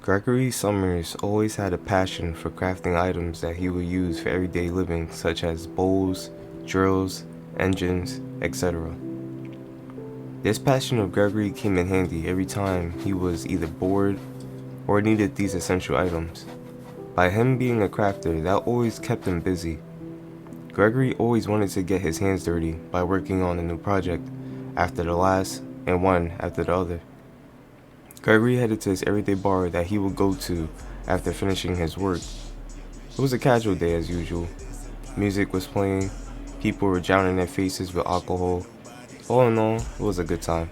Gregory Summers always had a passion for crafting items that he would use for everyday living, such as bowls, drills, engines, etc. This passion of Gregory came in handy every time he was either bored or needed these essential items. By him being a crafter, that always kept him busy. Gregory always wanted to get his hands dirty by working on a new project after the last and one after the other. Gregory headed to his everyday bar that he would go to after finishing his work. It was a casual day as usual. Music was playing, people were drowning their faces with alcohol. All in all, it was a good time.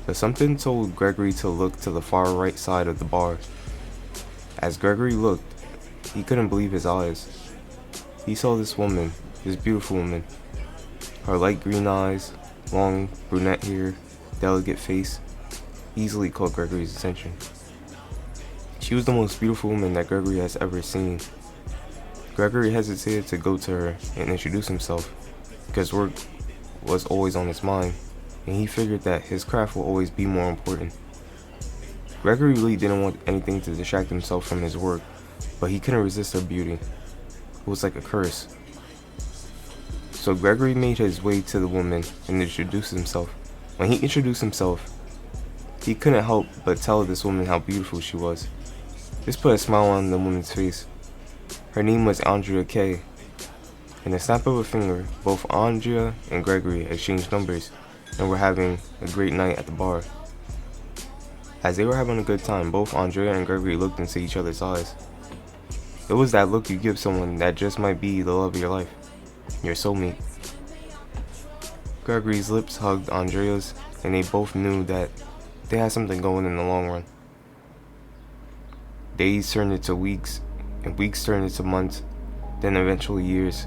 But something told Gregory to look to the far right side of the bar. As Gregory looked, he couldn't believe his eyes. He saw this woman, this beautiful woman. Her light green eyes, long brunette hair, delicate face, easily caught Gregory's attention. She was the most beautiful woman that Gregory has ever seen. Gregory hesitated to go to her and introduce himself, because work was always on his mind, and he figured that his craft will always be more important. Gregory really didn't want anything to distract himself from his work, but he couldn't resist her beauty. It was like a curse. So Gregory made his way to the woman and introduced himself. When he introduced himself, he couldn't help but tell this woman how beautiful she was. This put a smile on the woman's face. Her name was Andrea Kay. In a snap of a finger, both Andrea and Gregory exchanged numbers and were having a great night at the bar. As they were having a good time, both Andrea and Gregory looked into each other's eyes. It was that look you give someone that just might be the love of your life, your soulmate. Gregory's lips hugged Andrea's, and they both knew that they had something going in the long run. Days turned into weeks, and weeks turned into months, then eventually years.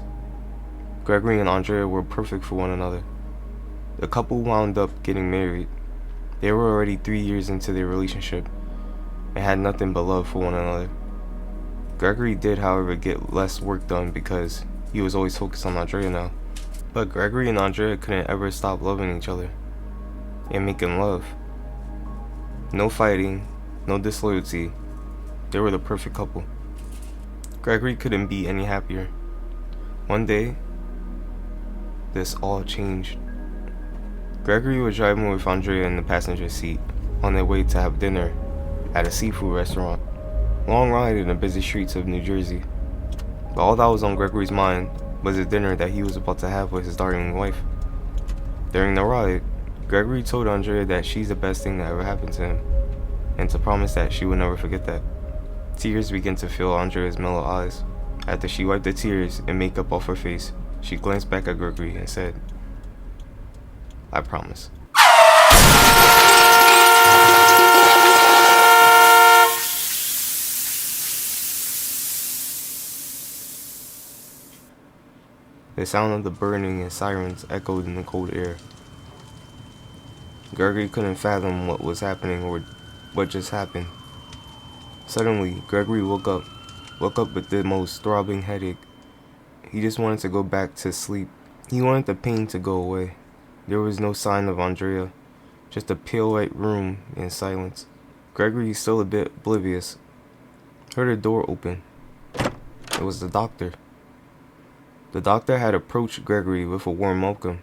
Gregory and Andrea were perfect for one another. The couple wound up getting married. They were already 3 years into their relationship and had nothing but love for one another. Gregory did, however, get less work done because he was always focused on Andrea now. But Gregory and Andrea couldn't ever stop loving each other and making love. No fighting, no disloyalty. They were the perfect couple. Gregory couldn't be any happier. One day, this all changed. Gregory was driving with Andrea in the passenger seat on their way to have dinner at a seafood restaurant. Long ride in the busy streets of New Jersey. But all that was on Gregory's mind was the dinner that he was about to have with his darling wife. During the ride, Gregory told Andrea that she's the best thing that ever happened to him, and to promise that she would never forget that. Tears began to fill Andrea's mellow eyes. After she wiped the tears and makeup off her face, she glanced back at Gregory and said, "I promise." The sound of the burning and sirens echoed in the cold air. Gregory couldn't fathom what was happening or what just happened. Suddenly, Gregory woke up with the most throbbing headache. He just wanted to go back to sleep. He wanted the pain to go away. There was no sign of Andrea, just a pale white room and silence. Gregory, still a bit oblivious, heard a door open. It was the doctor. The doctor had approached Gregory with a warm welcome.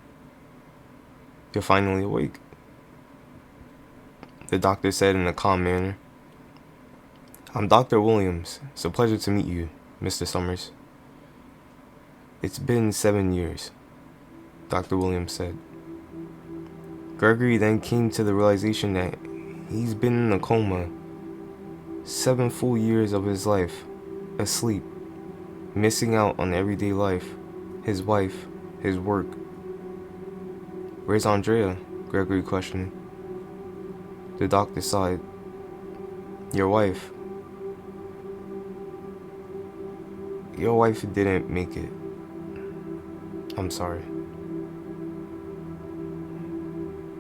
"You're finally awake," the doctor said in a calm manner. "I'm Dr. Williams. It's a pleasure to meet you, Mr. Summers." "It's been 7 years," Dr. Williams said. Gregory then came to the realization that he's been in a coma 7 full years of his life, asleep, missing out on everyday life, his wife, his work. "Where's Andrea?" Gregory questioned. The doctor sighed. Your wife didn't make it. I'm sorry."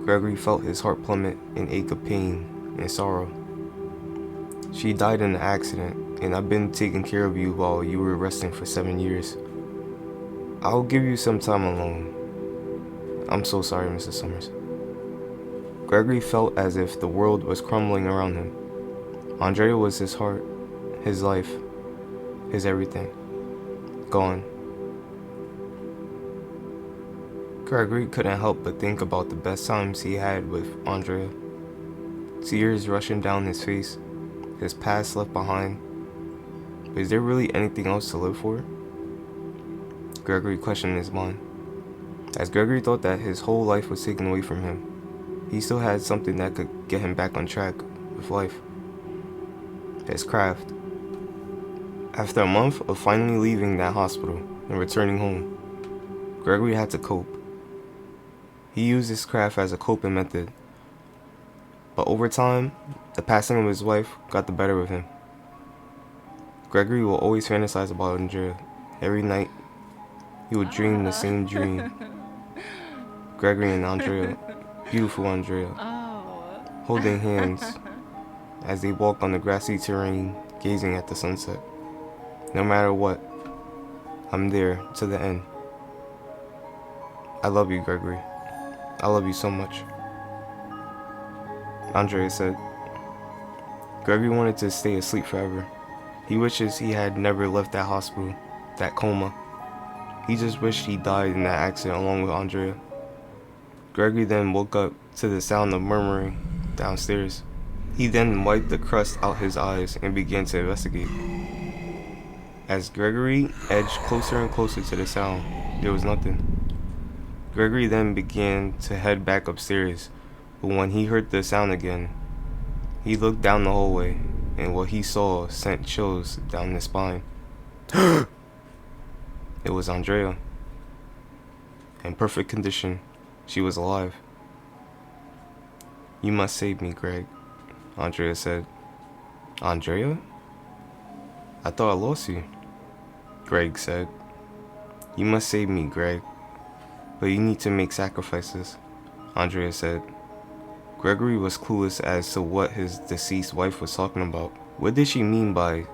Gregory felt his heart plummet in ache of pain and sorrow. "She died in an accident, and I've been taking care of you while you were resting for 7 years. I'll give you some time alone. I'm so sorry, Mrs. Summers." Gregory felt as if the world was crumbling around him. Andrea was his heart, his life, his everything. Gone. Gregory couldn't help but think about the best times he had with Andrea. Tears rushing down his face, his past left behind. But is there really anything else to live for? Gregory questioned his mind. As Gregory thought that his whole life was taken away from him, he still had something that could get him back on track with life. His craft. After a month of finally leaving that hospital and returning home, Gregory had to cope. He used his craft as a coping method. But over time, the passing of his wife got the better of him. Gregory will always fantasize about Andrea. Every night, he would dream the same dream. Gregory and Andrea, beautiful Andrea, holding hands as they walk on the grassy terrain, gazing at the sunset. No matter what, I'm there to the end. I love you, Gregory. I love you so much. Andrea said. Gregory wanted to stay asleep forever. He wishes he had never left that hospital, that coma. He just wished he died in that accident along with Andrea. Gregory then woke up to the sound of murmuring downstairs. He then wiped the crust out his eyes and began to investigate. As Gregory edged closer and closer to the sound, there was nothing. Gregory then began to head back upstairs, but when he heard the sound again, he looked down the hallway, and what he saw sent chills down his spine. It was Andrea. In perfect condition, she was alive. You must save me, Greg, Andrea said. Andrea? I thought I lost you, Greg said. You must save me, Greg. But you need to make sacrifices, Andrea said. Gregory was clueless as to what his deceased wife was talking about. What did she mean by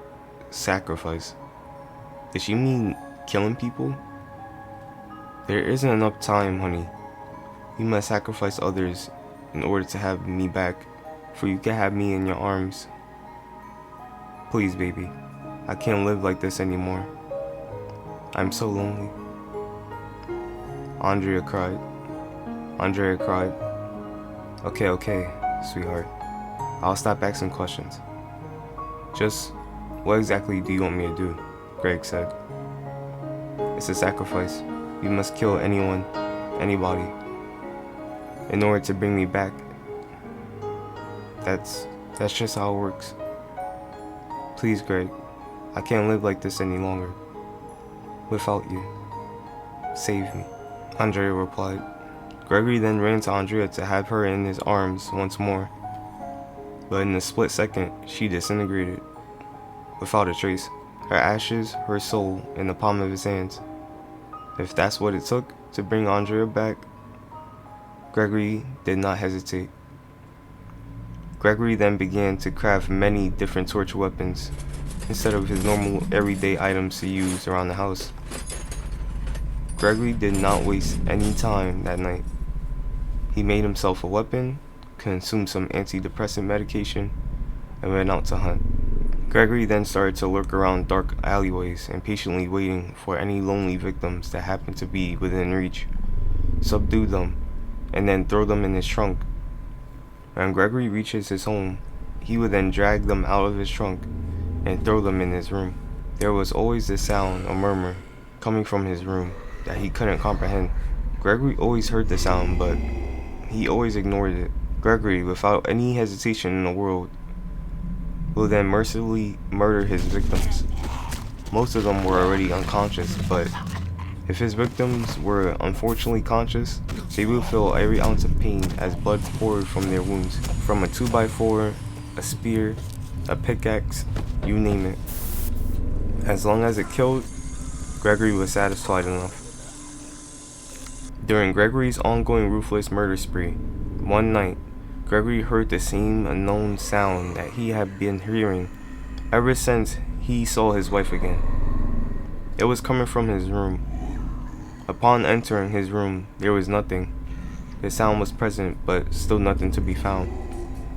sacrifice? Did she mean killing people? There isn't enough time, honey. You must sacrifice others in order to have me back, for you can have me in your arms. Please, baby. I can't live like this anymore. I'm so lonely. Andrea cried. Okay, sweetheart. I'll stop asking questions. Just, what exactly do you want me to do? Greg said. It's a sacrifice. You must kill anyone, anybody, in order to bring me back. That's just how it works. Please, Greg. I can't live like this any longer. Without you. Save me. Andrea replied. Gregory then ran to Andrea to have her in his arms once more. But in a split second, she disintegrated. Without a trace. Her ashes, her soul, in the palm of his hands. If that's what it took to bring Andrea back, Gregory did not hesitate. Gregory then began to craft many different torture weapons instead of his normal everyday items to use around the house. Gregory did not waste any time that night. He made himself a weapon, consumed some antidepressant medication, and went out to hunt. Gregory then started to lurk around dark alleyways, impatiently waiting for any lonely victims that happened to be within reach, subdue them, and then throw them in his trunk. When Gregory reaches his home, he would then drag them out of his trunk and throw them in his room. There was always this sound, a murmur, coming from his room that he couldn't comprehend. Gregory always heard the sound, but he always ignored it. Gregory, without any hesitation in the world, will then mercilessly murder his victims. Most of them were already unconscious, but if his victims were unfortunately conscious, they would feel every ounce of pain as blood poured from their wounds. From a 2x4, a spear, a pickaxe, you name it. As long as it killed, Gregory was satisfied enough. During Gregory's ongoing ruthless murder spree, one night, Gregory heard the same unknown sound that he had been hearing ever since he saw his wife again. It was coming from his room. Upon entering his room, there was nothing. The sound was present, but still nothing to be found.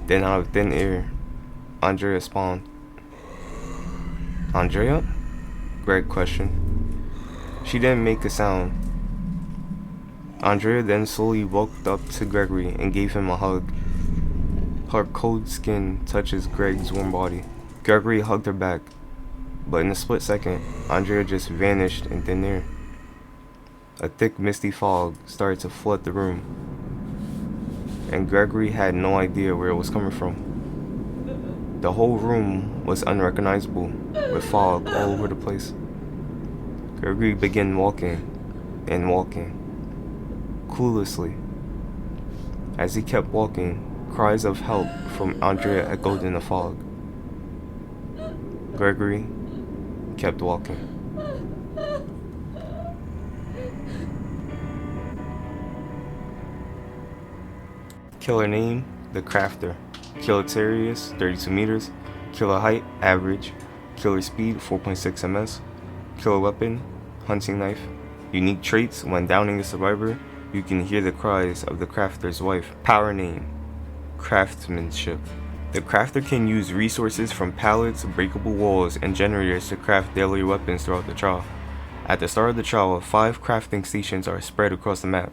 Then out of thin air, Andrea spawned. Andrea? Greg questioned. She didn't make a sound. Andrea then slowly walked up to Gregory and gave him a hug. Her cold skin touches Greg's warm body. Gregory hugged her back, but in a split second, Andrea just vanished in thin air. A thick misty fog started to flood the room, and Gregory had no idea where it was coming from. The whole room was unrecognizable, with fog all over the place. Gregory began walking and walking, cluelessly. As he kept walking, cries of help from Andrea echoed in the fog. Gregory kept walking. Killer name, The Crafter. Killer radius, 32 meters. Killer height, average. Killer speed, 4.6 ms. Killer weapon, hunting knife. Unique traits, when downing the survivor, you can hear the cries of the crafter's wife. Power name, craftsmanship. The crafter can use resources from pallets, breakable walls, and generators to craft deadly weapons throughout the trial. At the start of the trial, 5 crafting stations are spread across the map.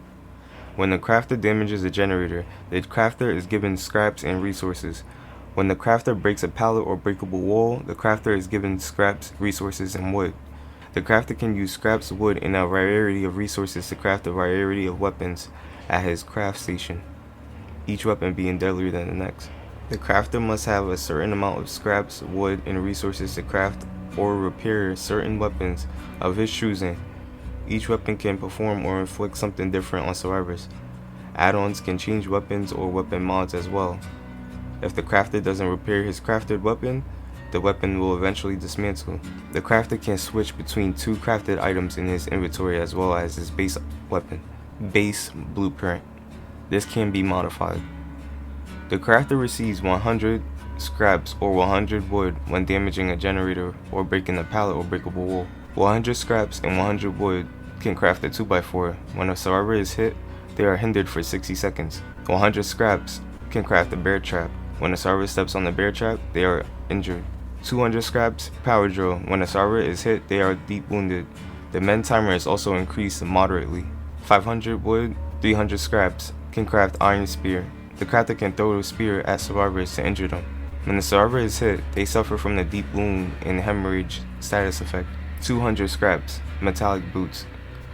When the crafter damages a generator, the crafter is given scraps and resources. When the crafter breaks a pallet or breakable wall, the crafter is given scraps, resources, and wood. The crafter can use scraps, wood, and a variety of resources to craft a variety of weapons at his craft station, each weapon being deadlier than the next. The crafter must have a certain amount of scraps, wood, and resources to craft or repair certain weapons of his choosing. Each weapon can perform or inflict something different on survivors. Add-ons can change weapons or weapon mods as well. If the crafter doesn't repair his crafted weapon, the weapon will eventually dismantle. The crafter can switch between 2 crafted items in his inventory as well as his base weapon, base blueprint. This can be modified. The crafter receives 100 scraps or 100 wood when damaging a generator or breaking a pallet or breakable wall. 100 scraps and 100 wood can craft a 2x4. When a survivor is hit, they are hindered for 60 seconds. 100 scraps can craft a bear trap. When a survivor steps on the bear trap, they are injured. 200 scraps, power drill. When a survivor is hit, they are deep wounded. The men timer is also increased moderately. 500 wood, 300 scraps can craft iron spear. The crafter can throw a spear at survivors to injure them. When the survivor is hit, they suffer from the deep wound and hemorrhage status effect. 200 scraps, metallic boots.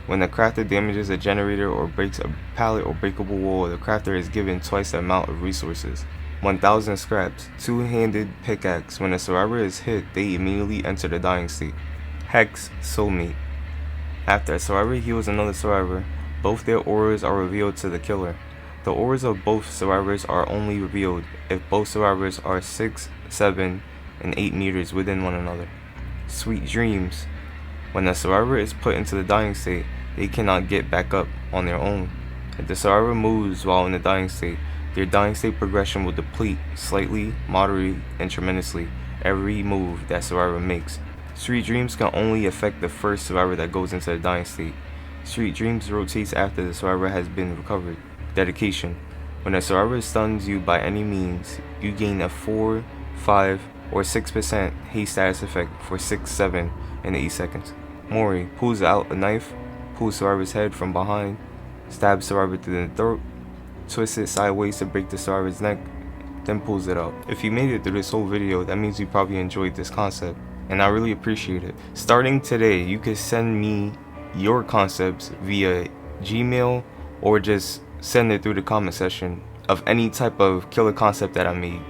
When the crafter damages a generator or breaks a pallet or breakable wall, the crafter is given twice the amount of resources. 1000 scraps, 2-handed pickaxe. When a survivor is hit, they immediately enter the dying state. Hex, soulmate. After a survivor heals another survivor, both their auras are revealed to the killer. The auras of both survivors are only revealed if both survivors are 6, 7, and 8 meters within one another. Sweet dreams. When a survivor is put into the dying state, they cannot get back up on their own. If the survivor moves while in the dying state, their dying state progression will deplete slightly, moderately, and tremendously every move that survivor makes. Sweet dreams can only affect the first survivor that goes into the dying state. Sweet dreams rotates after the survivor has been recovered. Dedication. When a survivor stuns you by any means, you gain a 4, 5, or 6% haste status effect for 6, 7, and 8 seconds. Mori pulls out a knife, pulls survivor's head from behind, stabs survivor through the throat, twists it sideways to break the survivor's neck, then pulls it out. If you made it through this whole video, that means you probably enjoyed this concept, and I really appreciate it. Starting today, you can send me your concepts via Gmail or just send it through the comment section of any type of killer concept that I made,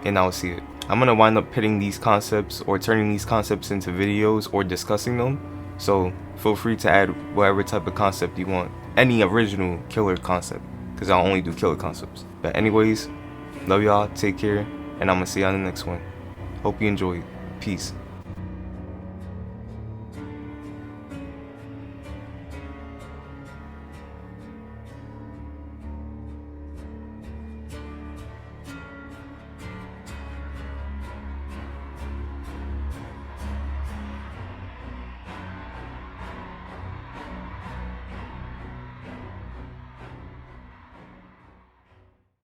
and I'll see it. I'm gonna wind up pitting these concepts or turning these concepts into videos or discussing them, so feel free to add whatever type of concept you want, any original killer concept, because I'll only do killer concepts. But anyways, love y'all, take care, and I'm gonna see y'all in the next one. Hope you enjoyed. Peace.